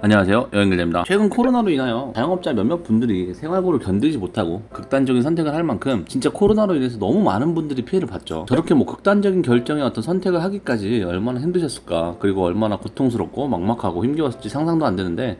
안녕하세요, 여행길입니다. 최근 코로나로 인하여 자영업자 몇몇 분들이 생활고를 견디지 못하고 극단적인 선택을 할 만큼 진짜 코로나로 인해서 너무 많은 분들이 피해를 봤죠. 저렇게 뭐 극단적인 결정의 어떤 선택을 하기까지 얼마나 힘드셨을까, 그리고 얼마나 고통스럽고 막막하고 힘겨웠을지 상상도 안 되는데,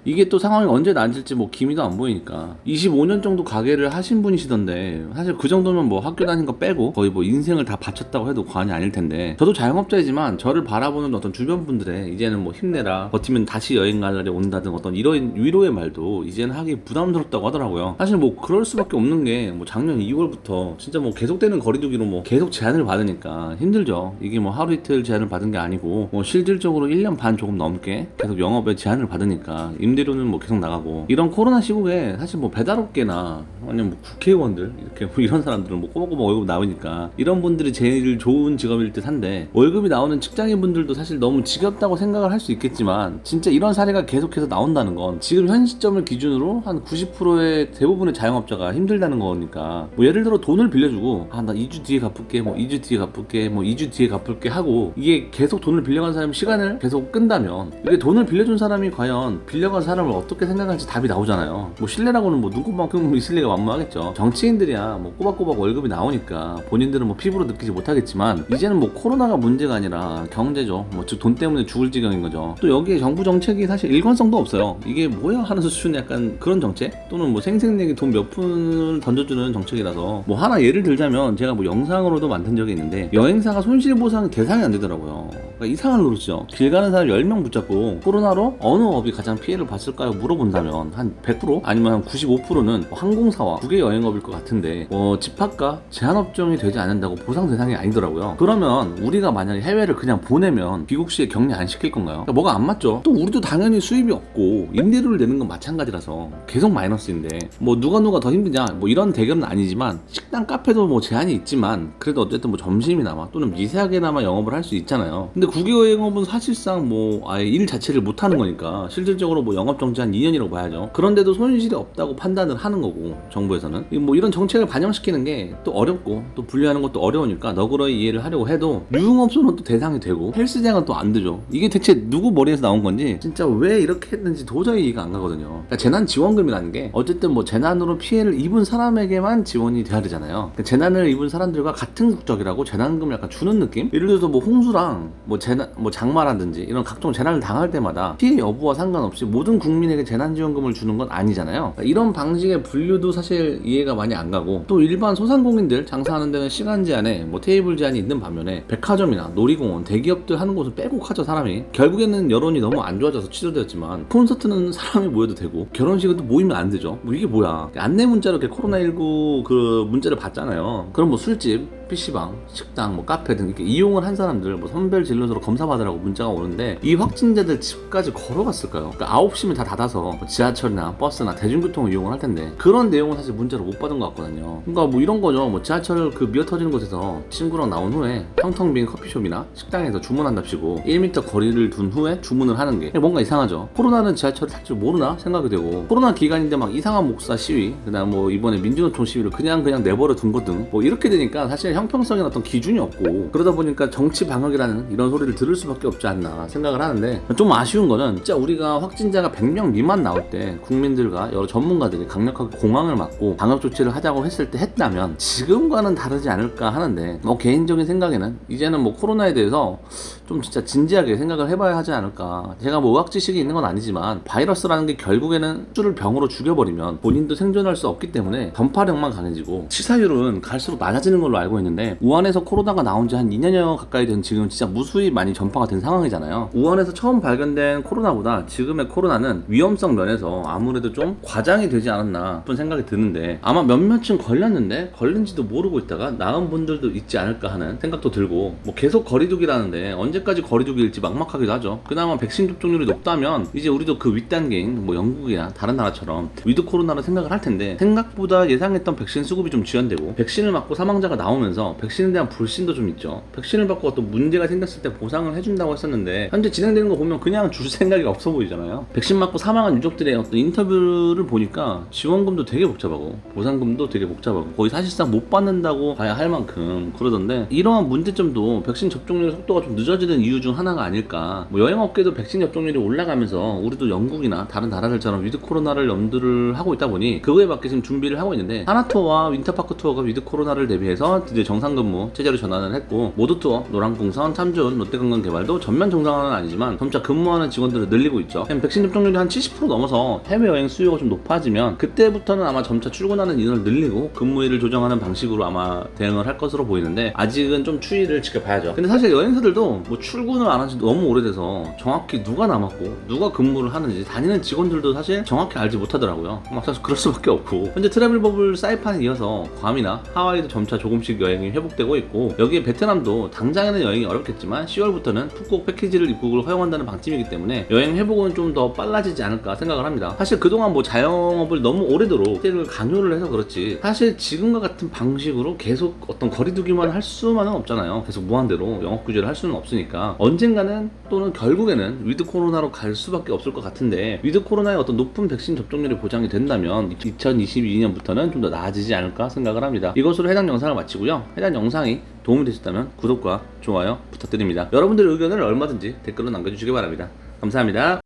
이게 또 상황이 언제 나아질지 뭐 기미도 안 보이니까 25년 정도 가게를 하신 분이시던데, 사실 그 정도면 뭐 학교 다닌 거 빼고 거의 뭐 인생을 다 바쳤다고 해도 과언이 아닐 텐데, 저도 자영업자이지만 저를 바라보는 어떤 주변 분들의 이제는 뭐 힘내라, 버티면 다시 여행 갈 날이 온다든 어떤 이런 위로의 말도 이제는 하기 부담스럽다고 하더라고요. 사실 뭐 그럴 수밖에 없는 게, 뭐 작년 2월부터 진짜 뭐 계속되는 거리두기로 뭐 계속 제한을 받으니까 힘들죠. 이게 뭐 하루 이틀 제한을 받은 게 아니고 뭐 실질적으로 1년 반 조금 넘게 계속 영업에 제한을 받으니까 임대료는 뭐 계속 나가고, 이런 코로나 시국에 사실 뭐 배달업계나 아니면 뭐 국회의원들 이렇게 뭐 이런 사람들은 뭐 꼬박꼬박 월급 나오니까 이런 분들이 제일 좋은 직업일 듯 한데, 월급이 나오는 직장인분들도 사실 너무 지겹다고 생각을 할 수 있겠지만, 진짜 이런 사례가 계속해서 나온다는 건 지금 현 시점을 기준으로 한 90%의 대부분의 자영업자가 힘들다는 거니까, 뭐 예를 들어 돈을 빌려주고 나 2주 뒤에 갚을게, 뭐 2주 뒤에 갚을게, 뭐 2주 뒤에 갚을게 하고, 이게 계속 돈을 빌려간 사람이 시간을 계속 끈다면, 이게 돈을 빌려준 사람이 과연 빌려간 사람을 어떻게 생각할지 답이 나오잖아요. 뭐 신뢰라고는 뭐 눈곱만큼 있을 리가 만무하겠죠. 정치인들이야 뭐 꼬박꼬박 월급이 나오니까 본인들은 뭐 피부로 느끼지 못하겠지만, 이제는 뭐 코로나가 문제가 아니라 경제죠. 뭐 즉 돈 때문에 죽을 지경인 거죠. 또 여기에 정부 정책이 사실 일관성도 없어요. 이게 뭐야 하는 수준의 약간 그런 정책, 또는 뭐 생색내기 돈 몇 푼을 던져주는 정책이라서, 뭐 하나 예를 들자면, 제가 뭐 영상으로도 만든 적이 있는데, 여행사가 손실보상 대상이 안 되더라고요. 그러니까 이상한 노릇이죠. 길 가는 사람 10명 붙잡고 코로나로 어느 업이 가장 피해를 봤을까요? 물어본다면 한 100% 아니면 한 95%는 항공사와 국외 여행업일 것 같은데, 집합과 제한업종이 되지 않는다고 보상 대상이 아니더라고요. 그러면 우리가 만약에 해외를 그냥 보내면 귀국시에 격리 안 시킬 건가요? 그러니까 뭐가 안 맞죠. 또 우리도 당연히 수입이 없고 임대료를 내는 건 마찬가지라서 계속 마이너스인데, 뭐 누가 더 힘드냐 뭐 이런 대결은 아니지만, 식당 카페도 뭐 제한이 있지만 그래도 어쨌든 뭐 점심이나마 또는 미세하게나마 영업을 할 수 있잖아요. 근데 국외 여행업은 사실상 뭐 아예 일 자체를 못 하는 거니까 실질적으로 뭐 영업 정지 한 2년이라고 봐야죠. 그런데도 손실이 없다고 판단을 하는 거고, 정부에서는 뭐 이런 정책을 반영시키는 게 또 어렵고, 또 분리하는 것도 어려우니까 너그러이 이해를 하려고 해도 유흥업소는 또 대상이 되고 헬스장은 또 안 되죠. 이게 대체 누구 머리에서 나온 건지 진짜 왜 이렇게 했는지 도저히 이해가 안 가거든요. 그러니까 재난지원금이라는 게 어쨌든 뭐 재난으로 피해를 입은 사람에게만 지원이 돼야 되잖아요. 그러니까 재난을 입은 사람들과 같은 국적이라고 재난금을 약간 주는 느낌? 예를 들어서 뭐 홍수랑 뭐 재난, 뭐 장마라든지 이런 각종 재난을 당할 때마다 피해 여부와 상관없이 모든 국민에게 재난지원금을 주는 건 아니잖아요. 그러니까 이런 방식의 분류도 사실 이해가 많이 안 가고, 또 일반 소상공인들 장사하는 데는 시간 제한에 뭐 테이블 제한이 있는 반면에 백화점이나 놀이공원, 대기업들 하는 곳은 빼곡하죠. 사람이 결국에는 여론이 너무 안 좋아져서 취소되었지만, 콘서트는 사람이 모여도 되고 결혼식은 또 모이면 안 되죠. 뭐 이게 뭐야. 안내 문자로 이렇게 코로나19 그 문자를 받잖아요. 그럼 뭐 술집, PC방, 식당, 뭐 카페 등 이렇게 이용을 한 사람들 뭐 선별 진료소로 검사받으라고 문자가 오는데, 이 확진자들 집까지 걸어갔을까요? 그러니까 9시면 다 닫아서 뭐 지하철이나 버스나 대중교통을 이용을 할 텐데, 그런 내용은 사실 문자를 못 받은 것 같거든요. 그러니까 뭐 이런 거죠. 뭐 지하철 그 미어 터지는 곳에서 친구랑 나온 후에 텅텅 빈 커피숍이나 식당에서 주문한답시고 1m 거리를 둔 후에 주문을 하는 게 뭔가 이상하죠. 코로나는 지하철을 탈 줄 모르나 생각이 되고, 코로나 기간인데 막 이상한 목사 시위, 그다음 뭐 이번에 민주노총 시위를 그냥 내버려 둔 것 등, 뭐 이렇게 되니까 사실 형평성에 어떤 기준이 없고, 그러다 보니까 정치 방역이라는 이런 소리를 들을 수밖에 없지 않나 생각을 하는데, 좀 아쉬운 거는 진짜 우리가 확진자가 100명 미만 나올 때 국민들과 여러 전문가들이 강력하게 공항을 막고 방역 조치를 하자고 했을 때 했다면 지금과는 다르지 않을까 하는데, 뭐 개인적인 생각에는 이제는 뭐 코로나에 대해서 좀 진짜 진지하게 생각을 해봐야 하지 않을까. 제가 뭐 의학지식이 있는 건 아니지만, 바이러스라는 게 결국에는 수를 병으로 죽여버리면 본인도 생존할 수 없기 때문에 전파력만 강해지고 치사율은 갈수록 낮아지는 걸로 알고 있는데, 우한에서 코로나가 나온 지 한 2년여 가까이 된 지금 진짜 무수히 많이 전파가 된 상황이잖아요. 우한에서 처음 발견된 코로나보다 지금의 코로나는 위험성 면에서 아무래도 좀 과장이 되지 않았나 싶은 생각이 드는데, 아마 몇몇은 걸렸는데 걸린지도 모르고 있다가 나은 분들도 있지 않을까 하는 생각도 들고, 뭐 계속 거리두기라는데 언제까지 거리두기일지 막막하기도 하죠. 그나마 백신 접종률이 높다면 이제 우리도 그 윗단계인 뭐 영국이나 다른 나라처럼 위드 코로나로 생각을 할 텐데, 생각보다 예상했던 백신 수급이 좀 지연되고 백신을 맞고 사망자가 나오면서 하면서 백신에 대한 불신도 좀 있죠. 백신을 받고 어떤 문제가 생겼을 때 보상을 해준다고 했었는데 현재 진행되는 거 보면 그냥 줄 생각이 없어 보이잖아요. 백신 맞고 사망한 유족들의 어떤 인터뷰를 보니까 지원금도 되게 복잡하고 보상금도 되게 복잡하고 거의 사실상 못 받는다고 봐야 할 만큼 그러던데, 이러한 문제점도 백신 접종률 속도가 좀 늦어지는 이유 중 하나가 아닐까. 뭐 여행업계도 백신 접종률이 올라가면서 우리도 영국이나 다른 나라들처럼 위드 코로나를 염두를 하고 있다 보니 그거에 맞게 지금 준비를 하고 있는데, 하나투어와 윈터파크 투어가 위드 코로나를 대비해서 드디어 정상근무 체제로 전환을 했고, 모두투어, 노랑풍선, 참좋은, 롯데관광개발도 전면 정상화는 아니지만 점차 근무하는 직원들을 늘리고 있죠. 백신 접종률이 한 70% 넘어서 해외여행 수요가 좀 높아지면 그때부터는 아마 점차 출근하는 인원을 늘리고 근무일을 조정하는 방식으로 아마 대응을 할 것으로 보이는데, 아직은 좀 추이를 지켜봐야죠. 근데 사실 여행사들도 뭐 출근을 안 한 지 너무 오래돼서 정확히 누가 남았고 누가 근무를 하는지 다니는 직원들도 사실 정확히 알지 못하더라고요. 막 사실 그럴 수밖에 없고, 현재 트래블버블 사이판에 이어서 괌이나 하와이도 점차 조금씩 여행이 회복되고 있고, 여기에 베트남도 당장에는 여행이 어렵겠지만 10월부터는 푸꾸옥 패키지를 입국을 허용한다는 방침이기 때문에 여행 회복은 좀 더 빨라지지 않을까 생각을 합니다. 사실 그동안 뭐 자영업을 너무 오래도록 때를 강요를 해서 그렇지, 사실 지금과 같은 방식으로 계속 어떤 거리두기만 할 수만은 없잖아요. 계속 무한대로 영업 규제를 할 수는 없으니까 언젠가는 또는 결국에는 위드 코로나로 갈 수밖에 없을 것 같은데, 위드 코로나의 어떤 높은 백신 접종률이 보장이 된다면 2022년부터는 좀 더 나아지지 않을까 생각을 합니다. 이것으로 해당 영상을 마치고요. 해당 영상이 도움이 되셨다면 구독과 좋아요 부탁드립니다. 여러분들의 의견을 얼마든지 댓글로 남겨주시기 바랍니다. 감사합니다.